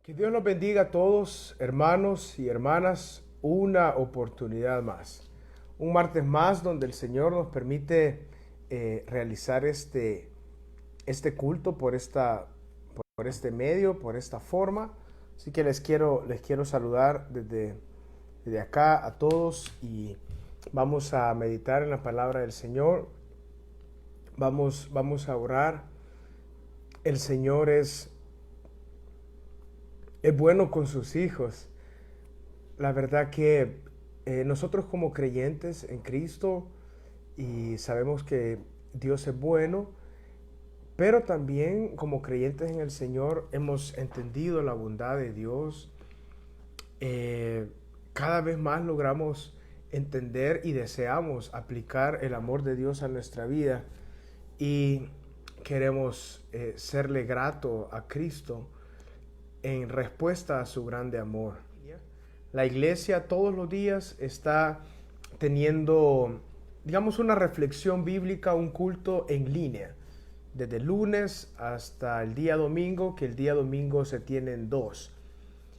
Que Dios los bendiga a todos, hermanos y hermanas, una oportunidad más. Un martes más donde el Señor nos permite realizar este culto por este medio, por esta forma. Así que les quiero saludar desde acá a todos y vamos a meditar en la palabra del Señor. Vamos a orar. El Señor es bueno con sus hijos. La verdad que nosotros como creyentes en Cristo y sabemos que Dios es bueno, pero también como creyentes en el Señor hemos entendido la bondad de Dios. Eh, Cada vez más logramos entender y deseamos aplicar el amor de Dios a nuestra vida y queremos serle grato a Cristo en respuesta a su grande amor. La iglesia todos los días está teniendo, digamos, una reflexión bíblica, un culto en línea, desde el lunes hasta el día domingo, que el día domingo se tienen dos,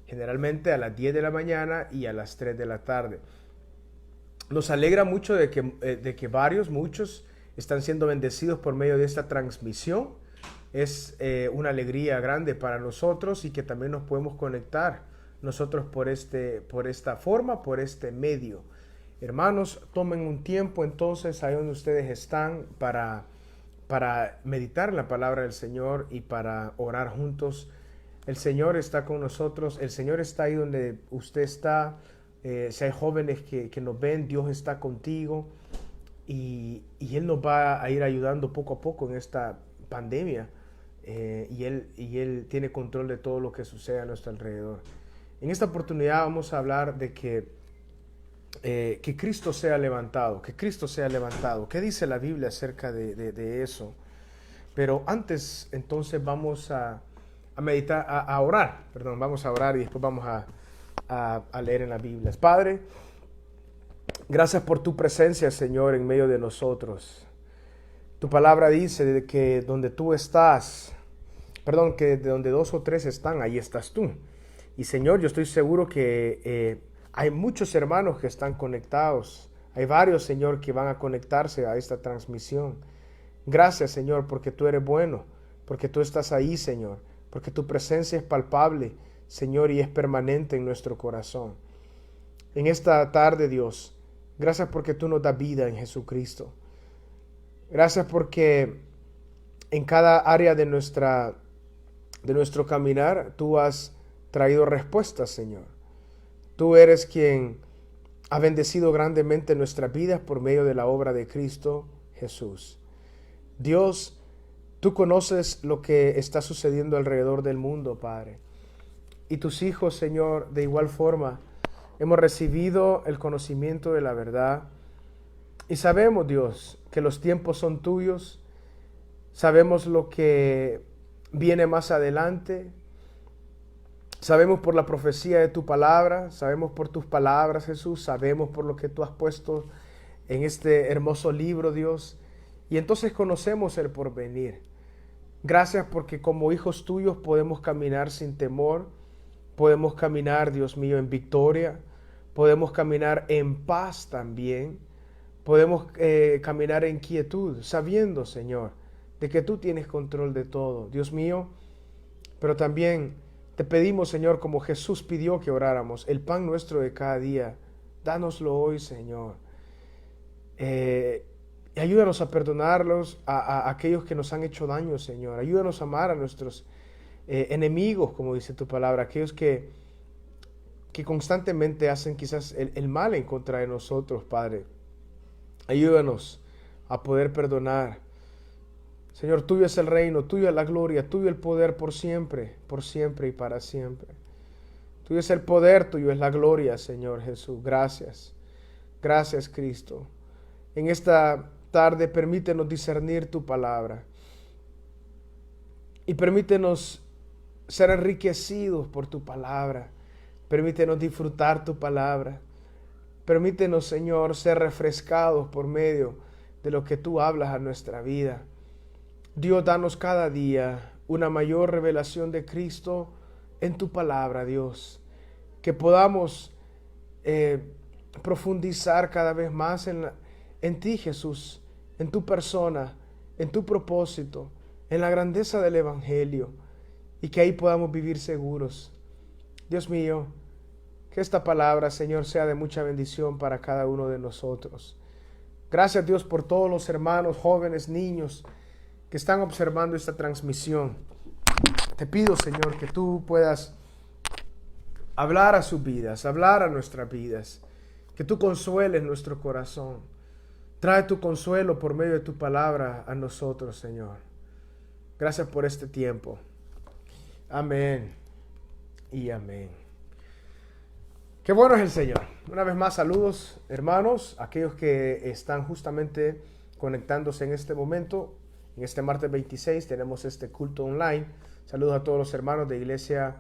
generalmente a las 10 de la mañana y a las 3 de la tarde. Nos alegra mucho de que muchos, están siendo bendecidos por medio de esta transmisión. Es una alegría grande para nosotros y que también nos podemos conectar nosotros por esta forma, por este medio. Hermanos, tomen un tiempo entonces ahí donde ustedes están para meditar en la palabra del Señor y para orar juntos. El Señor está con nosotros, el Señor está ahí donde usted está. Si hay jóvenes que nos ven, Dios está contigo y Él nos va a ir ayudando poco a poco en esta pandemia. Y él tiene control de todo lo que sucede a nuestro alrededor. En esta oportunidad vamos a hablar de que Cristo sea levantado, que Cristo sea levantado. ¿Qué dice la Biblia acerca de eso? Pero antes, entonces vamos a meditar, a orar, perdón, vamos a orar y después vamos a leer en la Biblia. Padre, gracias por tu presencia, Señor, en medio de nosotros. Tu palabra dice de que donde tú estás, perdón, que de donde dos o tres están, ahí estás tú. Y Señor, yo estoy seguro que hay muchos hermanos que están conectados. Hay varios, Señor, que van a conectarse a esta transmisión. Gracias, Señor, porque tú eres bueno, porque tú estás ahí, Señor, porque tu presencia es palpable, Señor, y es permanente en nuestro corazón. En esta tarde, Dios, gracias porque tú nos das vida en Jesucristo. Gracias porque en cada área de nuestro caminar tú has traído respuestas, Señor. Tú eres quien ha bendecido grandemente nuestras vidas por medio de la obra de Cristo Jesús. Dios, tú conoces lo que está sucediendo alrededor del mundo, Padre. Y tus hijos, Señor, de igual forma, hemos recibido el conocimiento de la verdad. Y sabemos, Dios, que los tiempos son tuyos. Sabemos lo que viene más adelante. Sabemos por la profecía de tu palabra. Sabemos por tus palabras, Jesús. Sabemos por lo que tú has puesto en este hermoso libro, Dios. Y entonces conocemos el porvenir. Gracias porque como hijos tuyos podemos caminar sin temor. Podemos caminar, Dios mío, en victoria. Podemos caminar en paz también. Podemos caminar en quietud, sabiendo, Señor, de que tú tienes control de todo, Dios mío. Pero también te pedimos, Señor, como Jesús pidió que oráramos, el pan nuestro de cada día, dánoslo hoy, Señor. Y ayúdanos a perdonarlos a aquellos que nos han hecho daño, Señor. Ayúdanos a amar a nuestros enemigos, como dice tu palabra, aquellos que constantemente hacen quizás el mal en contra de nosotros, Padre. Ayúdanos a poder perdonar. Señor, tuyo es el reino, tuyo es la gloria, tuyo el poder por siempre y para siempre. Tuyo es el poder, tuyo es la gloria, Señor Jesús. Gracias. Gracias, Cristo. En esta tarde permítenos discernir tu palabra. Y permítenos ser enriquecidos por tu palabra. Permítenos disfrutar tu palabra. Permítenos, Señor, ser refrescados por medio de lo que tú hablas a nuestra vida. Dios, danos cada día una mayor revelación de Cristo en tu palabra, Dios. Que podamos profundizar cada vez más en ti, Jesús, en tu persona, en tu propósito, en la grandeza del Evangelio, y que ahí podamos vivir seguros. Dios mío, que esta palabra, Señor, sea de mucha bendición para cada uno de nosotros. Gracias, Dios, por todos los hermanos, jóvenes, niños que están observando esta transmisión. Te pido, Señor, que tú puedas hablar a sus vidas, hablar a nuestras vidas, que tú consueles nuestro corazón. Trae tu consuelo por medio de tu palabra a nosotros, Señor. Gracias por este tiempo. Amén y amén. Qué bueno es el Señor. Una vez más, saludos, hermanos, aquellos que están justamente conectándose en este momento. En este martes 26 tenemos este culto online. Saludos a todos los hermanos de Iglesia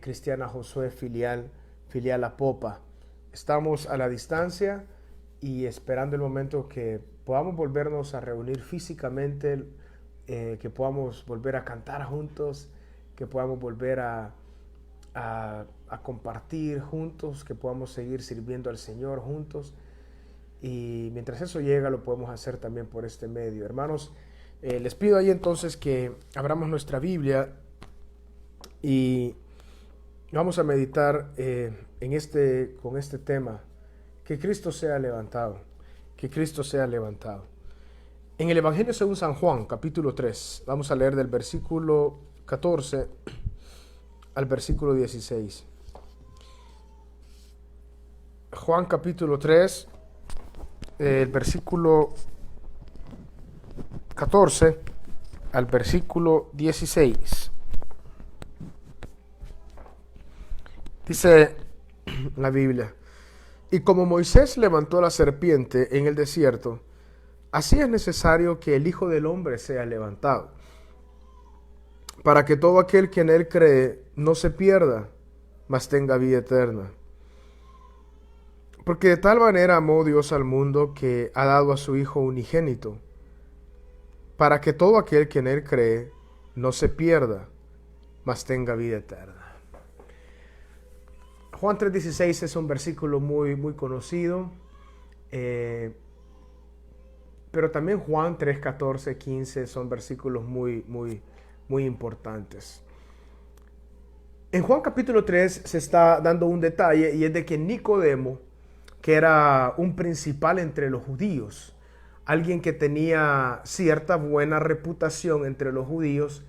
Cristiana Josué Filial Apopa. Estamos a la distancia y esperando el momento que podamos volvernos a reunir físicamente, que podamos volver a cantar juntos, que podamos volver a compartir juntos, que podamos seguir sirviendo al Señor juntos. Y mientras eso llega, lo podemos hacer también por este medio. Hermanos, les pido ahí entonces que abramos nuestra Biblia y vamos a meditar con este tema, que Cristo sea levantado, que Cristo sea levantado. En el Evangelio según San Juan, capítulo 3, vamos a leer del versículo 14 al versículo 16. Juan capítulo 3, el versículo 14 al versículo 16. Dice la Biblia: y como Moisés levantó la serpiente en el desierto, así es necesario que el Hijo del Hombre sea levantado, para que todo aquel que en él cree no se pierda, mas tenga vida eterna. Porque de tal manera amó Dios al mundo que ha dado a su Hijo unigénito, para que todo aquel que en él cree no se pierda, mas tenga vida eterna. Juan 3:16 es un versículo muy, muy conocido, pero también Juan 3:14, 15 son versículos muy, muy, muy importantes. En Juan capítulo 3 se está dando un detalle, y es de que Nicodemo, que era un principal entre los judíos, alguien que tenía cierta buena reputación entre los judíos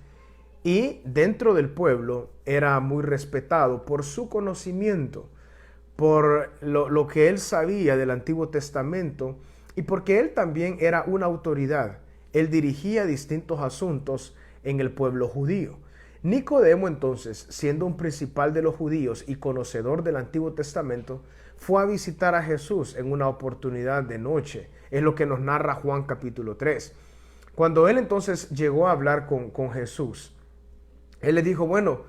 y dentro del pueblo, era muy respetado por su conocimiento, por lo que él sabía del Antiguo Testamento, y porque él también era una autoridad. Él dirigía distintos asuntos en el pueblo judío. Nicodemo, entonces, siendo un principal de los judíos y conocedor del Antiguo Testamento, fue a visitar a Jesús en una oportunidad de noche. Es lo que nos narra Juan capítulo 3. Cuando él entonces llegó a hablar con Jesús, él le dijo: bueno,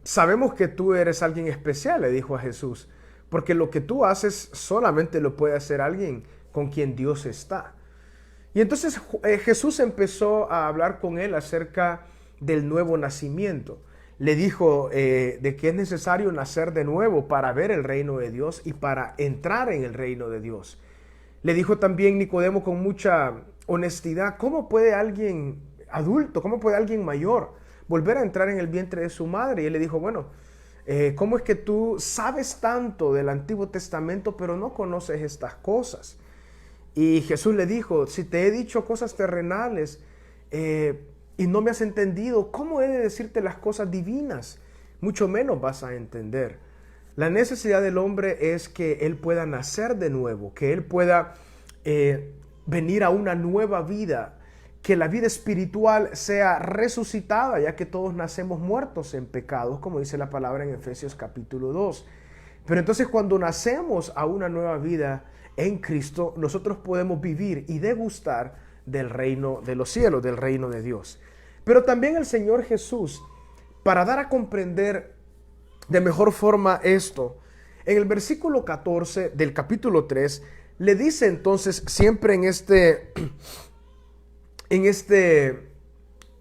sabemos que tú eres alguien especial, le dijo a Jesús, porque lo que tú haces solamente lo puede hacer alguien con quien Dios está. Y entonces Jesús empezó a hablar con él acerca del nuevo nacimiento. Le dijo de que es necesario nacer de nuevo para ver el reino de Dios y para entrar en el reino de Dios. Le dijo también Nicodemo con mucha honestidad: ¿cómo puede alguien adulto, cómo puede alguien mayor volver a entrar en el vientre de su madre? Y él le dijo: bueno, ¿cómo es que tú sabes tanto del Antiguo Testamento pero no conoces estas cosas? Y Jesús le dijo: si te he dicho cosas terrenales y no me has entendido, ¿cómo he de decirte las cosas divinas? Mucho menos vas a entender. La necesidad del hombre es que él pueda nacer de nuevo, que él pueda venir a una nueva vida, que la vida espiritual sea resucitada, ya que todos nacemos muertos en pecados, como dice la palabra en Efesios capítulo 2. Pero entonces, cuando nacemos a una nueva vida en Cristo, nosotros podemos vivir y degustar del reino de los cielos, del reino de Dios. Pero también el Señor Jesús, para dar a comprender de mejor forma esto, en el versículo 14 del capítulo 3, le dice entonces, siempre en este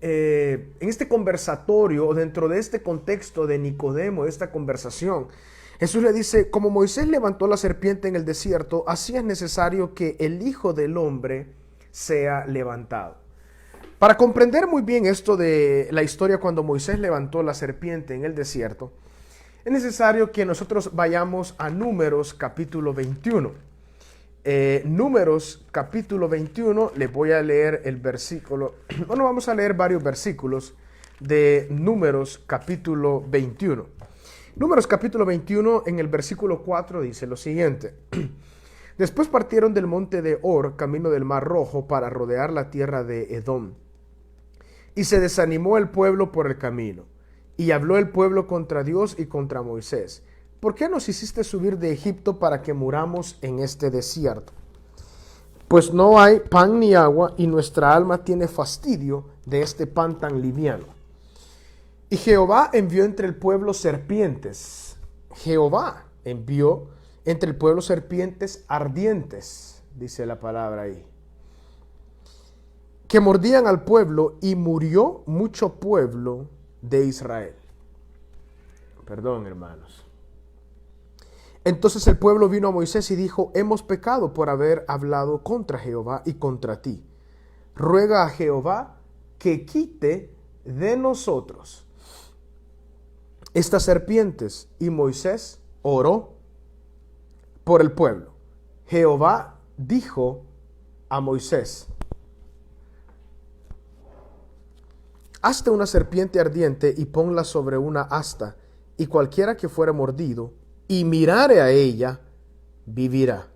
en este conversatorio o dentro de este contexto de Nicodemo, de esta conversación, Jesús le dice, como Moisés levantó la serpiente en el desierto, así es necesario que el Hijo del Hombre sea levantado. Para comprender muy bien esto de la historia cuando Moisés levantó la serpiente en el desierto, es necesario que nosotros vayamos a Números capítulo 21. Números capítulo 21, les voy a leer el versículo, bueno, vamos a leer varios versículos de Números capítulo 21. Números capítulo 21 en el versículo 4 dice lo siguiente. Después partieron del monte de Hor, camino del Mar Rojo, para rodear la tierra de Edom. Y se desanimó el pueblo por el camino. Y habló el pueblo contra Dios y contra Moisés. ¿Por qué nos hiciste subir de Egipto para que muramos en este desierto? Pues no hay pan ni agua, y nuestra alma tiene fastidio de este pan tan liviano. Y Jehová envió entre el pueblo serpientes. Jehová envió entre el pueblo serpientes ardientes, dice la palabra ahí, que mordían al pueblo, y murió mucho pueblo de Israel. Perdón, hermanos. Entonces el pueblo vino a Moisés y dijo, hemos pecado por haber hablado contra Jehová y contra ti. Ruega a Jehová que quite de nosotros estas serpientes. Y Moisés oró por el pueblo. Jehová dijo a Moisés, hazte una serpiente ardiente y ponla sobre una asta, y cualquiera que fuere mordido y mirare a ella, vivirá.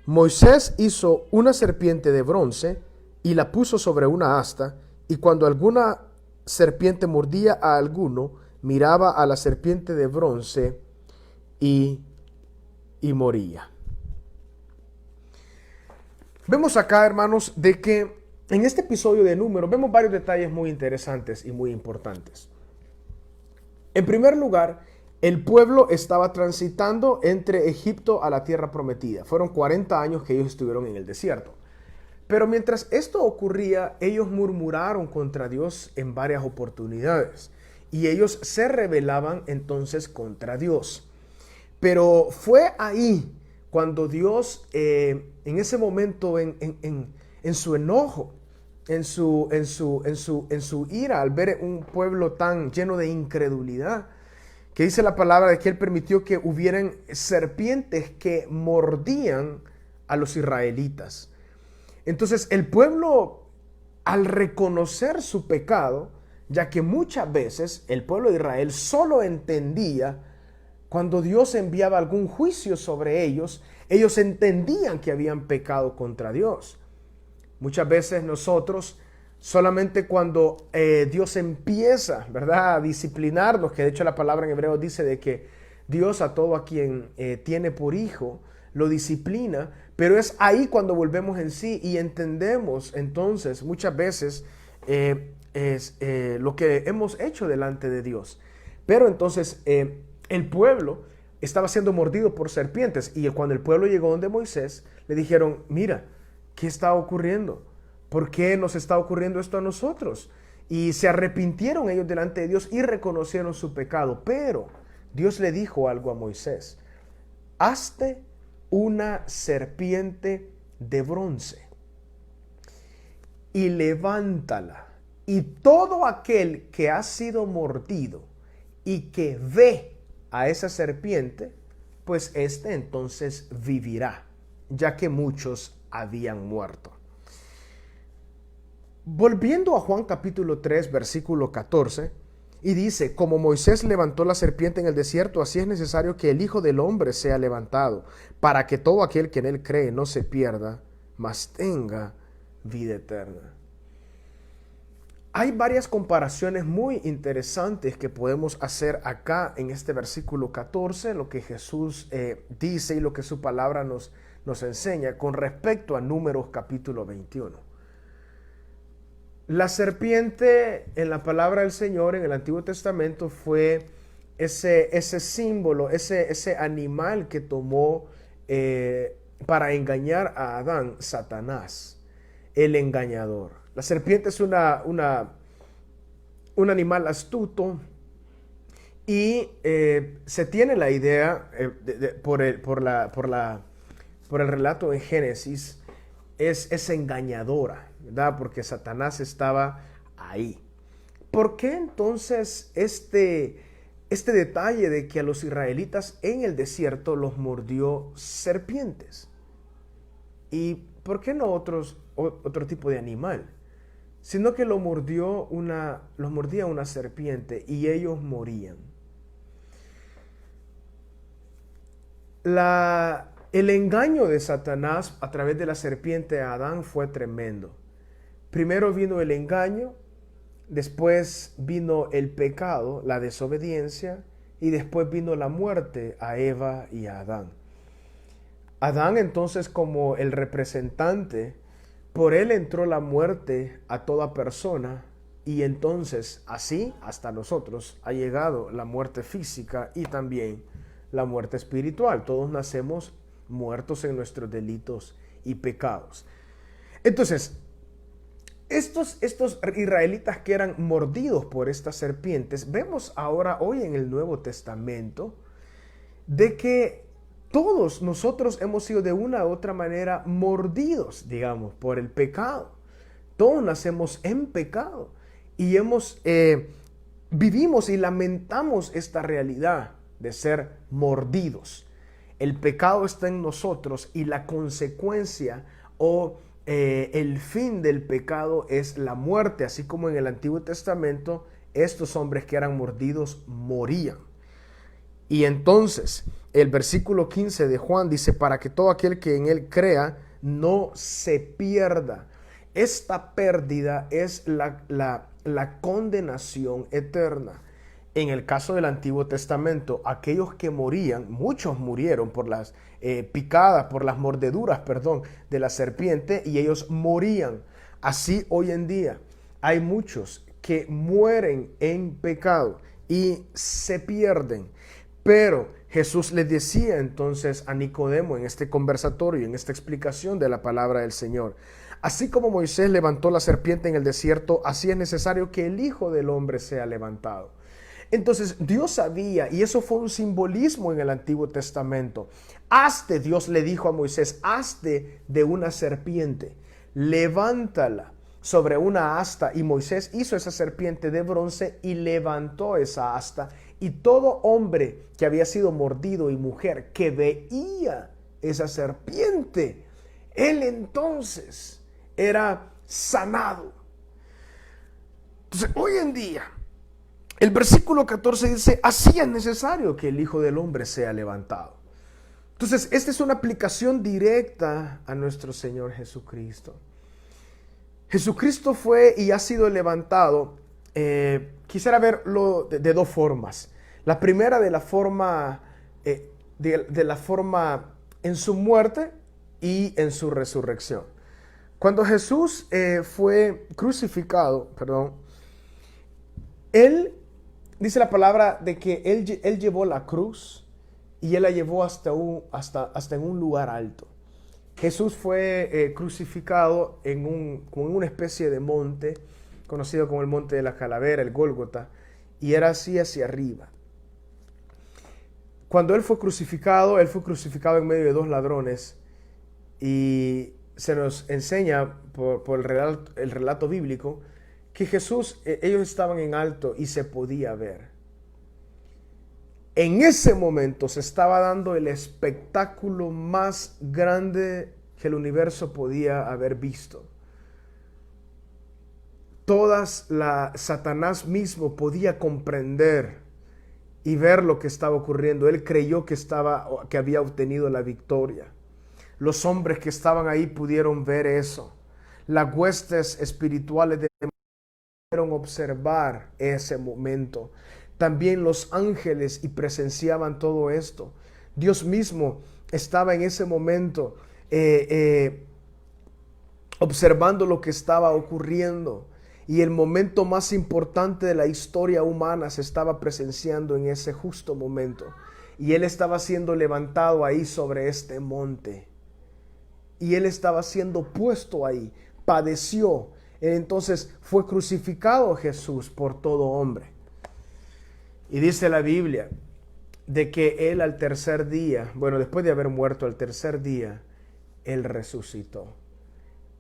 Moisés hizo una serpiente de bronce y la puso sobre una asta, y cuando alguna serpiente mordía a alguno, miraba a la serpiente de bronce y moría. Vemos acá, hermanos, de que en este episodio de Números vemos varios detalles muy interesantes y muy importantes. En primer lugar, el pueblo estaba transitando entre Egipto a la tierra prometida. Fueron 40 años que ellos estuvieron en el desierto. Pero mientras esto ocurría, ellos murmuraron contra Dios en varias oportunidades. Y ellos se rebelaban entonces contra Dios. Pero fue ahí cuando Dios, en ese momento, en su enojo, en su ira, al ver un pueblo tan lleno de incredulidad, que dice la palabra de que Él permitió que hubieran serpientes que mordían a los israelitas. Entonces el pueblo, al reconocer su pecado, ya que muchas veces el pueblo de Israel solo entendía cuando Dios enviaba algún juicio sobre ellos, ellos entendían que habían pecado contra Dios. Muchas veces nosotros, solamente cuando Dios empieza, ¿verdad?, a disciplinarnos, que de hecho la palabra en hebreo dice de que Dios a todo a quien tiene por hijo, lo disciplina, pero es ahí cuando volvemos en sí y entendemos entonces muchas veces lo que hemos hecho delante de Dios. Pero entonces el pueblo estaba siendo mordido por serpientes, y cuando el pueblo llegó donde Moisés, le dijeron, mira, ¿qué está ocurriendo? ¿Por qué nos está ocurriendo esto a nosotros? Y se arrepintieron ellos delante de Dios y reconocieron su pecado. Pero Dios le dijo algo a Moisés: hazte una serpiente de bronce y levántala, y todo aquel que ha sido mordido y que ve a esa serpiente, pues éste entonces vivirá, ya que muchos habían muerto. Volviendo a Juan capítulo 3, versículo 14, y dice, como Moisés levantó la serpiente en el desierto, así es necesario que el Hijo del Hombre sea levantado, para que todo aquel que en él cree no se pierda, mas tenga vida eterna. Hay varias comparaciones muy interesantes que podemos hacer acá en este versículo 14, lo que Jesús dice y lo que su palabra nos enseña con respecto a Números capítulo 21. La serpiente en la palabra del Señor en el Antiguo Testamento fue ese símbolo, ese animal que tomó para engañar a Adán, Satanás, el engañador. La serpiente es una un animal astuto y se tiene la idea por el relato en Génesis, es engañadora, ¿verdad? Porque Satanás estaba ahí. ¿Por qué entonces este detalle de que a los israelitas en el desierto los mordió serpientes? ¿Y por qué no otro tipo de animal? Sino que los mordía una serpiente y ellos morían. El engaño de Satanás a través de la serpiente a Adán fue tremendo. Primero vino el engaño, después vino el pecado, la desobediencia, y después vino la muerte a Eva y a Adán. Adán entonces, como el representante, por él entró la muerte a toda persona, y entonces así hasta nosotros ha llegado la muerte física y también la muerte espiritual. Todos nacemos muertos en nuestros delitos y pecados. Entonces, estos israelitas que eran mordidos por estas serpientes, vemos ahora hoy en el Nuevo Testamento de que todos nosotros hemos sido de una u otra manera mordidos, digamos, por el pecado. Todos nacemos en pecado y vivimos y lamentamos esta realidad de ser mordidos. El pecado está en nosotros y la consecuencia el fin del pecado es la muerte, así como en el Antiguo Testamento estos hombres que eran mordidos morían. Y entonces el versículo 15 de Juan dice, para que todo aquel que en él crea no se pierda. Esta pérdida es la condenación eterna. En el caso del Antiguo Testamento, aquellos que morían, muchos murieron por las picadas, por las mordeduras, de la serpiente, y ellos morían. Así hoy en día hay muchos que mueren en pecado y se pierden. Pero Jesús le decía entonces a Nicodemo en este conversatorio, en esta explicación de la palabra del Señor, así como Moisés levantó la serpiente en el desierto, así es necesario que el Hijo del Hombre sea levantado. Entonces Dios sabía, y eso fue un simbolismo en el Antiguo Testamento. Dios le dijo a Moisés, hazte de una serpiente, levántala sobre una asta. Y Moisés hizo esa serpiente de bronce y levantó esa asta. Y todo hombre que había sido mordido y mujer que veía esa serpiente, él entonces era sanado. Entonces hoy en día, el versículo 14 dice, así es necesario que el Hijo del Hombre sea levantado. Entonces, esta es una aplicación directa a nuestro Señor Jesucristo. Jesucristo fue y ha sido levantado. Quisiera verlo de dos formas. La primera de la forma en su muerte y en su resurrección. Cuando Jesús fue crucificado, Él dice la palabra de que él llevó la cruz y él la llevó hasta en un lugar alto. Jesús fue crucificado con una especie de monte, conocido como el monte de la calavera, el Gólgota, y era así hacia arriba. Cuando él fue crucificado en medio de dos ladrones, y se nos enseña por el relato bíblico que Jesús, ellos estaban en alto y se podía ver. En ese momento se estaba dando el espectáculo más grande que el universo podía haber visto. Satanás mismo podía comprender y ver lo que estaba ocurriendo. Él creyó que había obtenido la victoria. Los hombres que estaban ahí pudieron ver eso. Las huestes espirituales pudieron observar ese momento. También los ángeles y presenciaban todo esto. Dios mismo estaba en ese momento observando lo que estaba ocurriendo. Y el momento más importante de la historia humana se estaba presenciando en ese justo momento. Y Él estaba siendo levantado ahí sobre este monte. Y Él estaba siendo puesto ahí. Padeció Entonces fue crucificado Jesús por todo hombre. Y dice la Biblia de que Él al tercer día, bueno, después de haber muerto al tercer día, Él resucitó.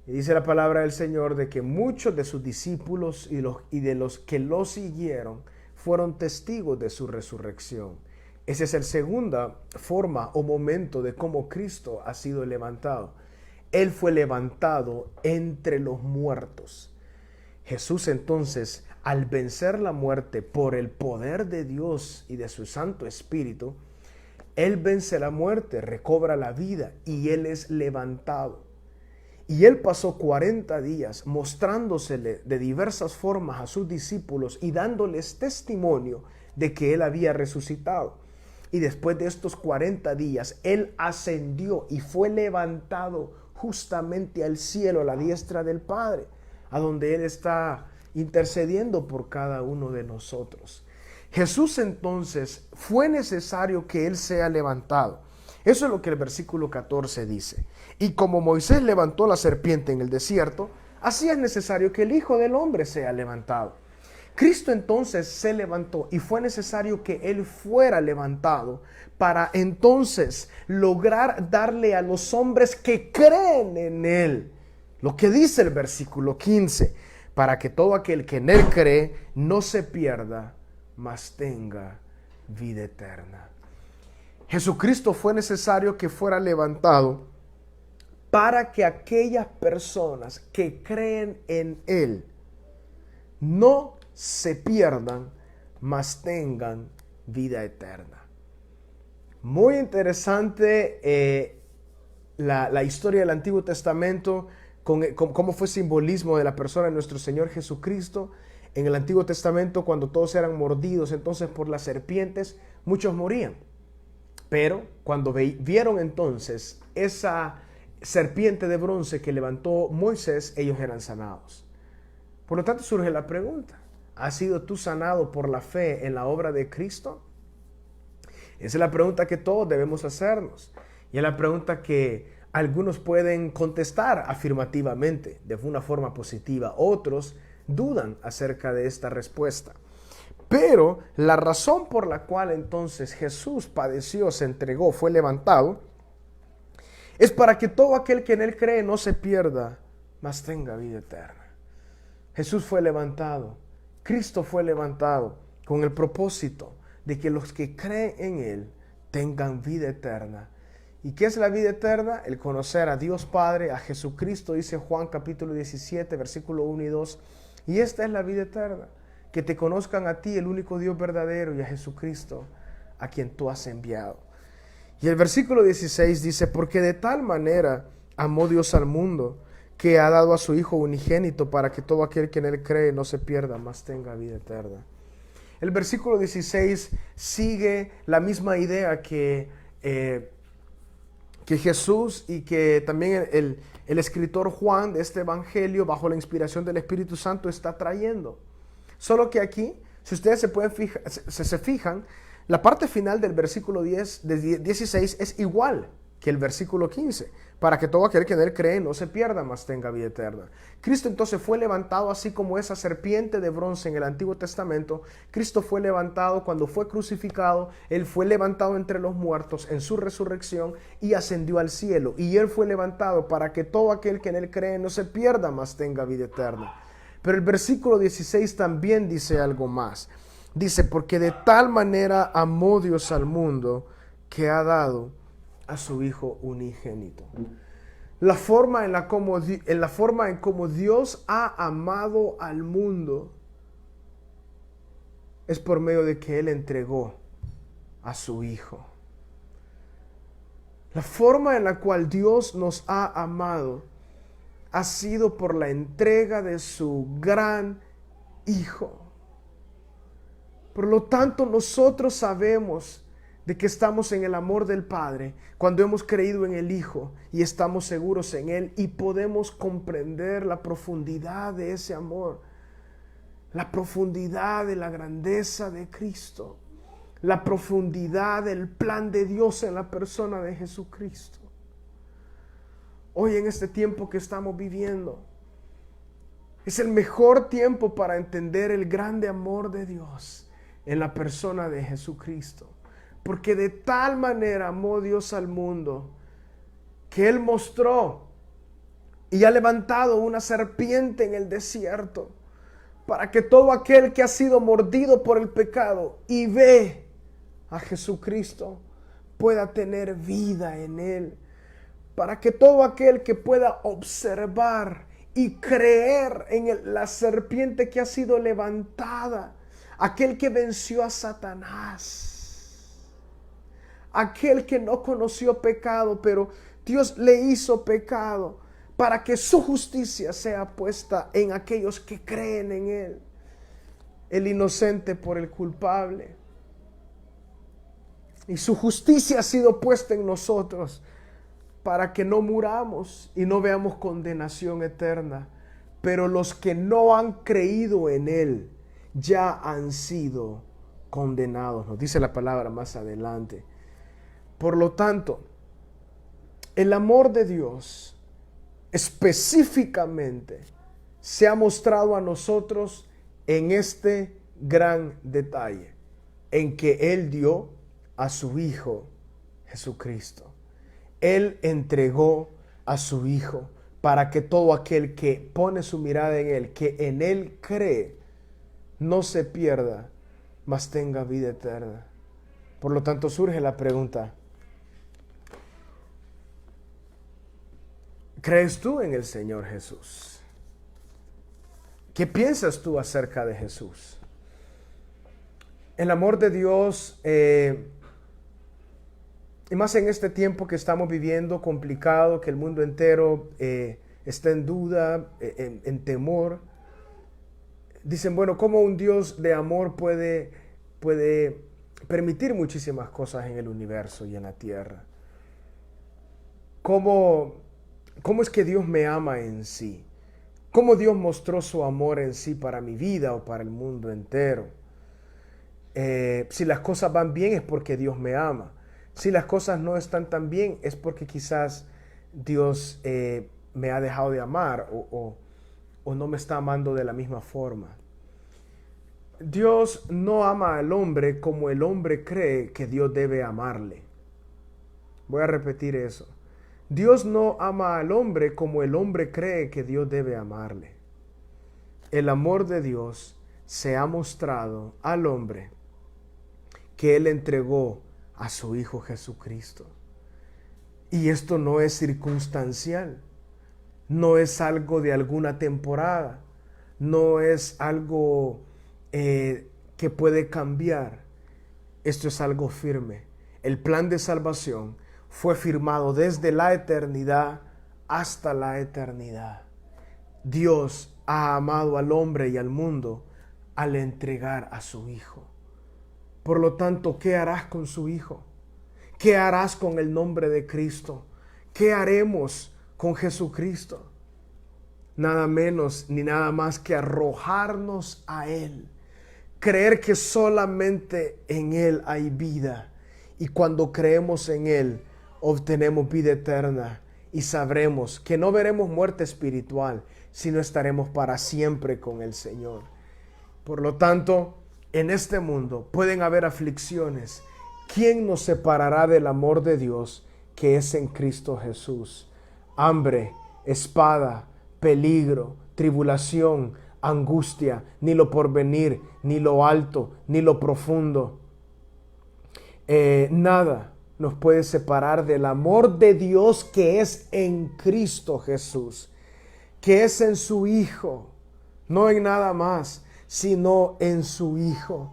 Y dice la palabra del Señor de que muchos de sus discípulos y de los que lo siguieron fueron testigos de su resurrección. Esa es la segunda forma o momento de cómo Cristo ha sido levantado. Él fue levantado entre los muertos. Jesús entonces, al vencer la muerte por el poder de Dios y de su Santo Espíritu, Él vence la muerte, recobra la vida y Él es levantado. Y Él pasó 40 días mostrándosele de diversas formas a sus discípulos y dándoles testimonio de que Él había resucitado. Y después de estos 40 días, Él ascendió y fue levantado justamente al cielo, a la diestra del Padre, a donde Él está intercediendo por cada uno de nosotros. Jesús entonces fue necesario que Él sea levantado. Eso es lo que el versículo 14 dice. Y como Moisés levantó la serpiente en el desierto, así es necesario que el Hijo del Hombre sea levantado. Cristo entonces se levantó y fue necesario que Él fuera levantado para entonces lograr darle a los hombres que creen en Él lo que dice el versículo 15, para que todo aquel que en Él cree no se pierda, mas tenga vida eterna. Jesucristo fue necesario que fuera levantado para que aquellas personas que creen en Él no se pierdan, mas tengan vida eterna. Muy interesante la historia del Antiguo Testamento, con cómo fue simbolismo de la persona de nuestro Señor Jesucristo. En el Antiguo Testamento, cuando todos eran mordidos entonces por las serpientes, muchos morían. Pero cuando vieron entonces esa serpiente de bronce que levantó Moisés, ellos eran sanados. Por lo tanto, surge la pregunta: ¿has sido tú sanado por la fe en la obra de Cristo? Esa es la pregunta que todos debemos hacernos. Y es la pregunta que algunos pueden contestar afirmativamente, de una forma positiva. Otros dudan acerca de esta respuesta. Pero la razón por la cual entonces Jesús padeció, se entregó, fue levantado, es para que todo aquel que en Él cree no se pierda, mas tenga vida eterna. Jesús fue levantado, Cristo fue levantado con el propósito de que los que creen en Él tengan vida eterna. ¿Y qué es la vida eterna? El conocer a Dios Padre, a Jesucristo, dice Juan capítulo 17, versículo 1 y 2. Y esta es la vida eterna, que te conozcan a ti, el único Dios verdadero, y a Jesucristo, a quien tú has enviado. Y el versículo 16 dice: porque de tal manera amó Dios al mundo, que ha dado a su Hijo unigénito, para que todo aquel que en Él cree no se pierda, mas tenga vida eterna. El versículo 16 sigue la misma idea que Jesús y que también el escritor Juan de este evangelio, bajo la inspiración del Espíritu Santo, está trayendo. Solo que aquí, si ustedes se fijan, la parte final del versículo 16 es igual que el versículo 15, para que todo aquel que en Él cree no se pierda, mas tenga vida eterna. Cristo entonces fue levantado, así como esa serpiente de bronce en el Antiguo Testamento. Cristo fue levantado cuando fue crucificado. Él fue levantado entre los muertos en su resurrección y ascendió al cielo. Y Él fue levantado para que todo aquel que en Él cree no se pierda, mas tenga vida eterna. Pero el versículo 16 también dice algo más. Dice: porque de tal manera amó Dios al mundo, que ha dado a su Hijo unigénito. La forma en cómo Dios ha amado al mundo es por medio de que Él entregó a su Hijo. La forma en la cual Dios nos ha amado ha sido por la entrega de su gran Hijo. Por lo tanto, nosotros sabemos de que estamos en el amor del Padre cuando hemos creído en el Hijo y estamos seguros en Él, y podemos comprender la profundidad de ese amor, la profundidad de la grandeza de Cristo, la profundidad del plan de Dios en la persona de Jesucristo. Hoy, en este tiempo que estamos viviendo, Es el mejor tiempo para entender el grande amor de Dios en la persona de Jesucristo. Porque de tal manera amó Dios al mundo que Él mostró y ha levantado una serpiente en el desierto para que todo aquel que ha sido mordido por el pecado y ve a Jesucristo pueda tener vida en Él. Para que todo aquel que pueda observar y creer en la serpiente que ha sido levantada, aquel que venció a Satanás, aquel que no conoció pecado, pero Dios le hizo pecado para que su justicia sea puesta en aquellos que creen en Él, el inocente por el culpable. Y su justicia ha sido puesta en nosotros para que no muramos y no veamos condenación eterna. Pero los que no han creído en Él ya han sido condenados. Nos dice la palabra más adelante. Por lo tanto, el amor de Dios específicamente se ha mostrado a nosotros en este gran detalle, en que Él dio a su Hijo Jesucristo. Él entregó a su Hijo para que todo aquel que pone su mirada en Él, que en Él cree, no se pierda, mas tenga vida eterna. Por lo tanto, surge la pregunta: ¿crees tú en el Señor Jesús? ¿Qué piensas tú acerca de Jesús? El amor de Dios, y más en este tiempo que estamos viviendo complicado, que el mundo entero está en duda, en temor. Dicen, bueno, ¿cómo un Dios de amor puede permitir muchísimas cosas en el universo y en la tierra? ¿Cómo es que Dios me ama en sí? ¿Cómo Dios mostró su amor en sí para mi vida o para el mundo entero? Si las cosas van bien es porque Dios me ama. Si las cosas no están tan bien es porque quizás Dios me ha dejado de amar o no me está amando de la misma forma. Dios no ama al hombre como el hombre cree que Dios debe amarle. Voy a repetir eso. Dios no ama al hombre como el hombre cree que Dios debe amarle. El amor de Dios se ha mostrado al hombre que Él entregó a su Hijo Jesucristo. Y esto no es circunstancial, no es algo de alguna temporada, no es algo que puede cambiar. Esto es algo firme. El plan de salvación fue firmado desde la eternidad hasta la eternidad. Dios ha amado al hombre y al mundo al entregar a su Hijo. Por lo tanto, ¿qué harás con su Hijo? ¿Qué harás con el nombre de Cristo? ¿Qué haremos con Jesucristo? Nada menos ni nada más que arrojarnos a Él. Creer que solamente en Él hay vida. Y cuando creemos en Él, obtenemos vida eterna. Y sabremos que no veremos muerte espiritual, sino estaremos para siempre con el Señor. Por lo tanto, en este mundo pueden haber aflicciones. ¿Quién nos separará del amor de Dios que es en Cristo Jesús? Hambre, espada, peligro, tribulación, angustia, ni lo porvenir, ni lo alto, ni lo profundo. Nada nos puede separar del amor de Dios que es en Cristo Jesús, que es en su Hijo, no en nada más, sino en su Hijo.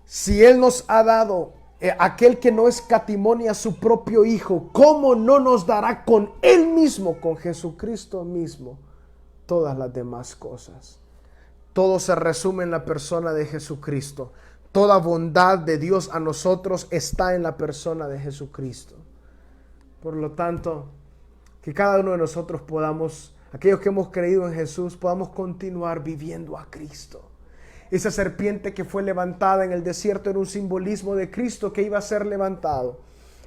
Si Él nos ha dado aquel que no escatimó a su propio Hijo, ¿cómo no nos dará con Él mismo, con Jesucristo mismo, todas las demás cosas? Todo se resume en la persona de Jesucristo. Toda bondad de Dios a nosotros está en la persona de Jesucristo. Por lo tanto, que cada uno de nosotros podamos, aquellos que hemos creído en Jesús, podamos continuar viviendo a Cristo. Esa serpiente que fue levantada en el desierto era un simbolismo de Cristo que iba a ser levantado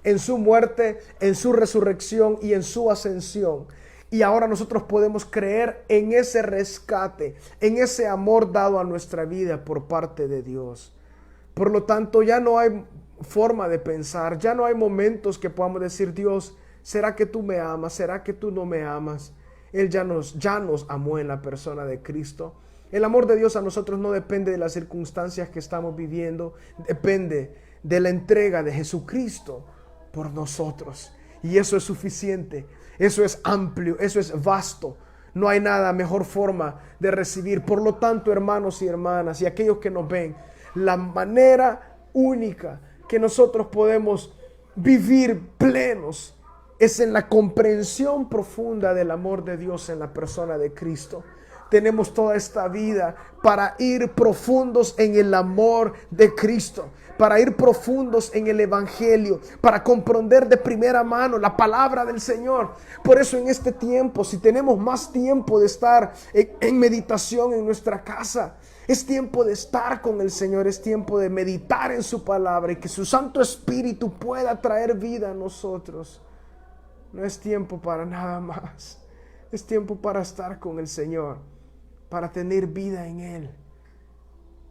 en su muerte, en su resurrección y en su ascensión. Y ahora nosotros podemos creer en ese rescate, en ese amor dado a nuestra vida por parte de Dios. Por lo tanto, ya no hay forma de pensar, ya no hay momentos que podamos decir: Dios, ¿será que tú me amas? ¿Será que tú no me amas? Él ya nos amó en la persona de Cristo. El amor de Dios a nosotros no depende de las circunstancias que estamos viviendo, depende de la entrega de Jesucristo por nosotros. Y eso es suficiente, eso es amplio, eso es vasto. No hay nada mejor forma de recibir. Por lo tanto, hermanos y hermanas, y aquellos que nos ven, la manera única que nosotros podemos vivir plenos es en la comprensión profunda del amor de Dios en la persona de Cristo. Tenemos toda esta vida para ir profundos en el amor de Cristo, para ir profundos en el Evangelio, para comprender de primera mano la palabra del Señor. Por eso en este tiempo, si tenemos más tiempo de estar en meditación en nuestra casa, es tiempo de estar con el Señor, es tiempo de meditar en su palabra y que su Santo Espíritu pueda traer vida a nosotros. No es tiempo para nada más. Es tiempo para estar con el Señor, para tener vida en Él.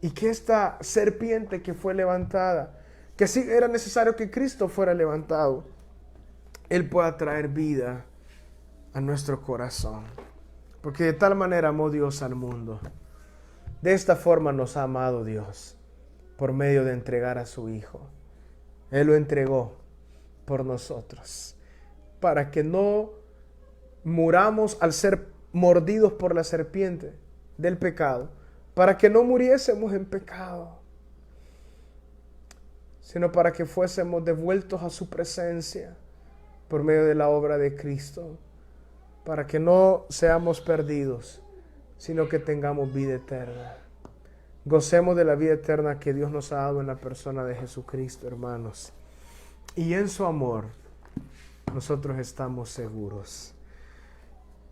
Y que esta serpiente que fue levantada, que sí era necesario que Cristo fuera levantado, Él pueda traer vida a nuestro corazón. Porque de tal manera amó Dios al mundo. De esta forma nos ha amado Dios, por medio de entregar a su Hijo. Él lo entregó por nosotros, para que no muramos al ser mordidos por la serpiente del pecado, para que no muriésemos en pecado, sino para que fuésemos devueltos a su presencia por medio de la obra de Cristo, para que no seamos perdidos, sino que tengamos vida eterna. Gocemos de la vida eterna que Dios nos ha dado en la persona de Jesucristo, hermanos. Y en su amor nosotros estamos seguros.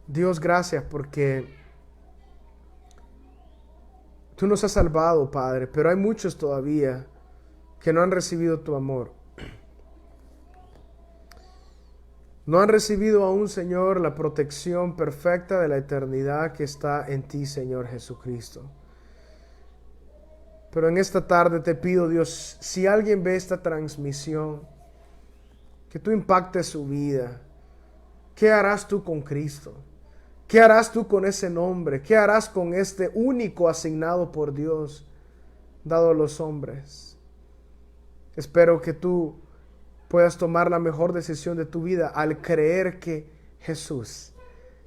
Dios, gracias porque tú nos has salvado, Padre, pero hay muchos todavía que no han recibido tu amor. No han recibido aún, Señor, la protección perfecta de la eternidad que está en ti, Señor Jesucristo. Pero en esta tarde te pido, Dios, si alguien ve esta transmisión, que tú impactes su vida. ¿Qué harás tú con Cristo? ¿Qué harás tú con ese nombre? ¿Qué harás con este único asignado por Dios, dado a los hombres? Espero que tú puedas tomar la mejor decisión de tu vida al creer que Jesús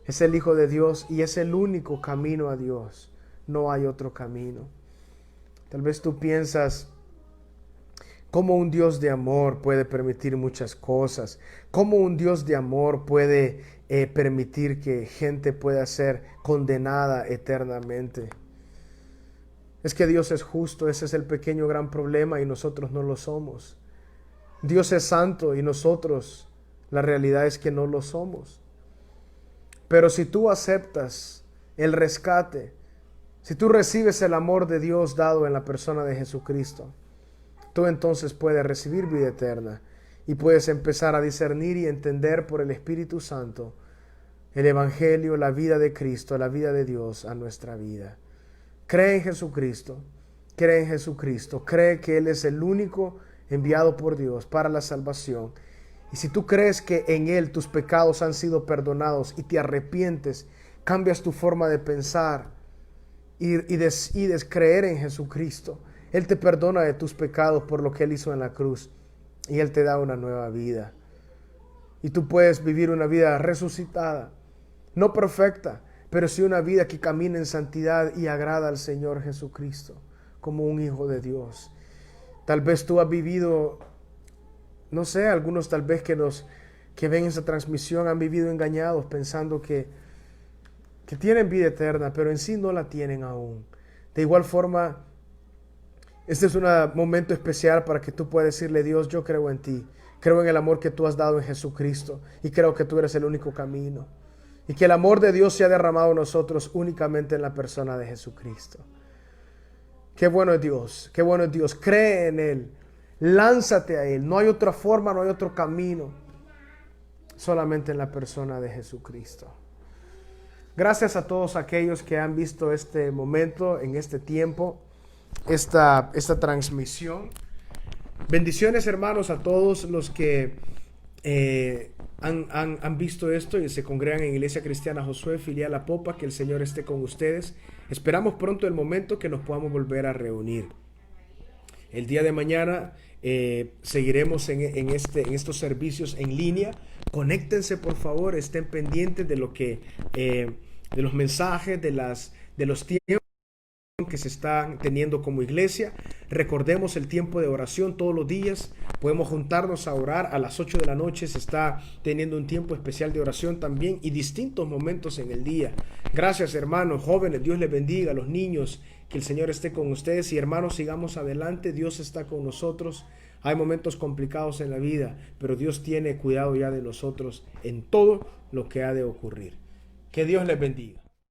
es el Hijo de Dios y es el único camino a Dios. No hay otro camino. Tal vez tú piensas: ¿cómo un Dios de amor puede permitir muchas cosas? ¿Cómo un Dios de amor puede permitir que gente pueda ser condenada eternamente? Es que Dios es justo, ese es el pequeño gran problema y nosotros no lo somos. Dios es santo y nosotros, la realidad es que no lo somos. Pero si tú aceptas el rescate, si tú recibes el amor de Dios dado en la persona de Jesucristo, tú entonces puedes recibir vida eterna y puedes empezar a discernir y entender por el Espíritu Santo el Evangelio, la vida de Cristo, la vida de Dios a nuestra vida. Cree en Jesucristo, cree en Jesucristo, cree que Él es el único enviado por Dios para la salvación. Y si tú crees que en Él tus pecados han sido perdonados y te arrepientes, cambias tu forma de pensar y decides creer en Jesucristo, Él te perdona de tus pecados por lo que Él hizo en la cruz y Él te da una nueva vida. Y tú puedes vivir una vida resucitada, no perfecta, pero sí una vida que camina en santidad y agrada al Señor Jesucristo como un hijo de Dios. Tal vez tú has vivido, no sé, algunos tal vez que ven esa transmisión han vivido engañados pensando que tienen vida eterna, pero en sí no la tienen aún. De igual forma, este es un momento especial para que tú puedas decirle: Dios, yo creo en ti, creo en el amor que tú has dado en Jesucristo y creo que tú eres el único camino. Y que el amor de Dios se ha derramado en nosotros únicamente en la persona de Jesucristo. Qué bueno es Dios, qué bueno es Dios. Cree en Él, lánzate a Él. No hay otra forma, no hay otro camino, solamente en la persona de Jesucristo. Gracias a todos aquellos que han visto este momento, en este tiempo, esta transmisión. Bendiciones, hermanos, a todos los que han visto esto y se congregan en Iglesia Cristiana Josué, filial La Popa. Que el Señor esté con ustedes. Esperamos pronto el momento que nos podamos volver a reunir. El día de mañana seguiremos en estos servicios en línea. Conéctense, por favor, estén pendientes de lo que de los mensajes, de los tiempos que se están teniendo como iglesia. Recordemos el tiempo de oración todos los días. Podemos juntarnos a orar a las 8 de la noche. Se está teniendo un tiempo especial de oración también y distintos momentos en el día. Gracias, hermanos, jóvenes. Dios les bendiga. A los niños, que el Señor esté con ustedes. Y hermanos, sigamos adelante. Dios está con nosotros. Hay momentos complicados en la vida, pero Dios tiene cuidado ya de nosotros en todo lo que ha de ocurrir. Que Dios les bendiga.